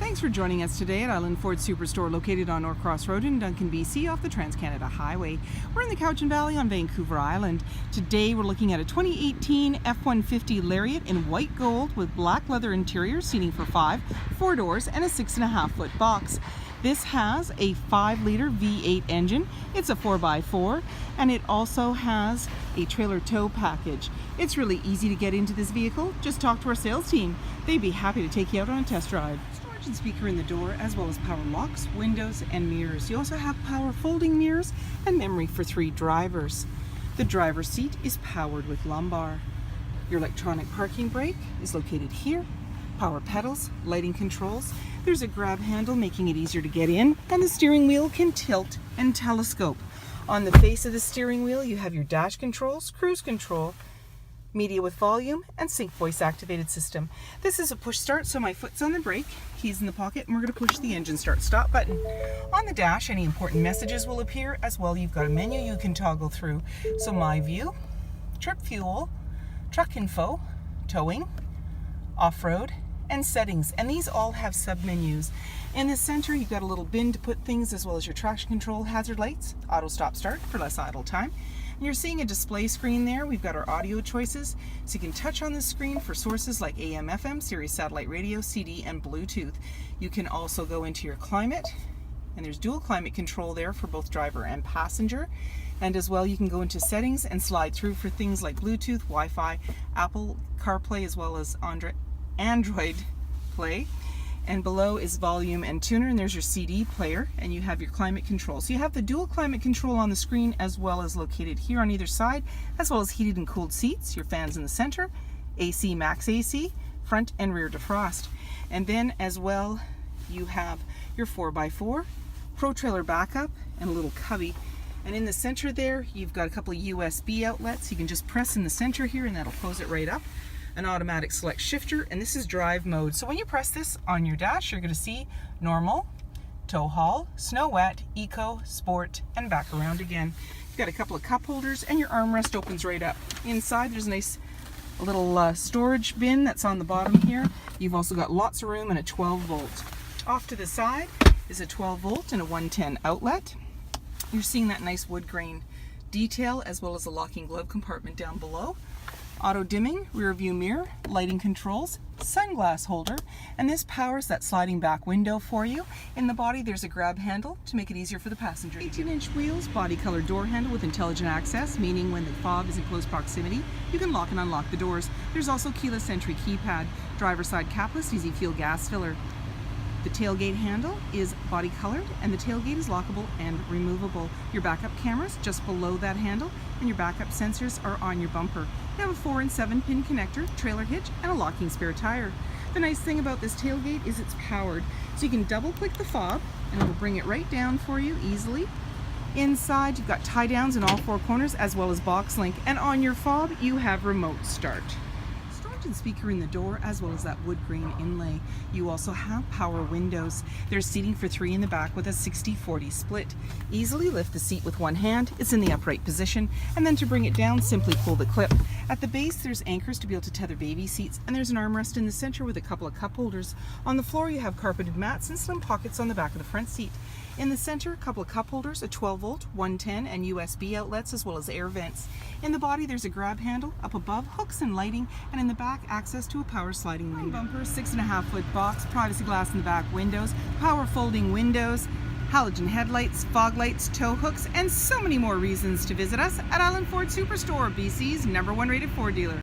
Thanks for joining us today at Island Ford Superstore, located on Norcross Road in Duncan, BC, off the Trans-Canada Highway. We're in the Cowichan Valley on Vancouver Island. Today we're looking at a 2018 F-150 Lariat in white gold with black leather interior, seating for 5, 4 doors, and a 6.5-foot box. This has a 5-liter V8 engine. It's a 4x4, and it also has a trailer tow package. It's really easy to get into this vehicle. Just talk to our sales team. They'd be happy to take you out on a test drive. Storage and speaker in the door, as well as power locks, windows, and mirrors. You also have power folding mirrors and memory for 3 drivers. The driver's seat is powered with lumbar. Your electronic parking brake is located here. Power pedals, lighting controls. There's a grab handle making it easier to get in, and the steering wheel can tilt and telescope. On the face of the steering wheel you have your dash controls, cruise control, media with volume, and sync voice activated system. This is a push start, so my foot's on the brake, keys in the pocket, and we're going to push the engine start stop button. On the dash, any important messages will appear. As well, you've got a menu you can toggle through. So my view, trip fuel, truck info, towing, off-road, and settings, and these all have sub-menus. In the center you've got a little bin to put things, as well as your traction control, hazard lights, auto stop start for less idle time. And you're seeing a display screen there. We've got our audio choices, so you can touch on the screen for sources like AM, FM, Sirius satellite radio, CD, and Bluetooth. You can also go into your climate, and there's dual climate control there for both driver and passenger. And as well, you can go into settings and slide through for things like Bluetooth, Wi-Fi, Apple CarPlay, as well as Android Play. And below is volume and tuner, and there's your CD player, and you have your climate control. So you have the dual climate control on the screen, as well as located here on either side, as well as heated and cooled seats, your fans in the center, AC, max AC, front and rear defrost. And then as well, you have your 4x4, Pro Trailer backup, and a little cubby. And in the center there, you've got a couple of USB outlets. You can just press in the center here, and that'll close it right up. An automatic select shifter, and this is drive mode. So when you press this on your dash, you're going to see normal, tow haul, snow wet, eco, sport, and back around again. You've got a couple of cup holders, and your armrest opens right up. Inside there's a nice little storage bin that's on the bottom here. You've also got lots of room and a 12 volt. Off to the side is a 12 volt and a 110 outlet. You're seeing that nice wood grain detail, as well as a locking glove compartment down below. Auto dimming, rear view mirror, lighting controls, sunglass holder, and this powers that sliding back window for you. In the body there's a grab handle to make it easier for the passenger. 18-inch wheels, body color door handle with intelligent access, meaning when the fob is in close proximity, you can lock and unlock the doors. There's also keyless entry keypad, driver side capless, easy fuel gas filler. The tailgate handle is body colored, and the tailgate is lockable and removable. Your backup camera's just below that handle, and your backup sensors are on your bumper. You have a 4 and 7 pin connector, trailer hitch, and a locking spare tire. The nice thing about this tailgate is it's powered, so you can double click the fob and it'll bring it right down for you easily. Inside you've got tie downs in all 4 corners, as well as box link, and on your fob you have remote start. And speaker in the door, as well as that wood grain inlay. You also have power windows. There's seating for 3 in the back with a 60-40 split. Easily lift the seat with one hand. It's in the upright position, and then to bring it down, simply pull the clip. At the base there's anchors to be able to tether baby seats, and there's an armrest in the center with a couple of cup holders. On the floor you have carpeted mats and slim pockets on the back of the front seat. In the center, a couple of cup holders, a 12 volt, 110, and USB outlets, as well as air vents. In the body there's a grab handle, up above hooks and lighting, and in the back access to a power sliding window. Bumper, 6.5-foot box, privacy glass in the back windows, power folding windows, halogen headlights, fog lights, tow hooks, and so many more reasons to visit us at Island Ford Superstore, BC's #1 rated Ford dealer.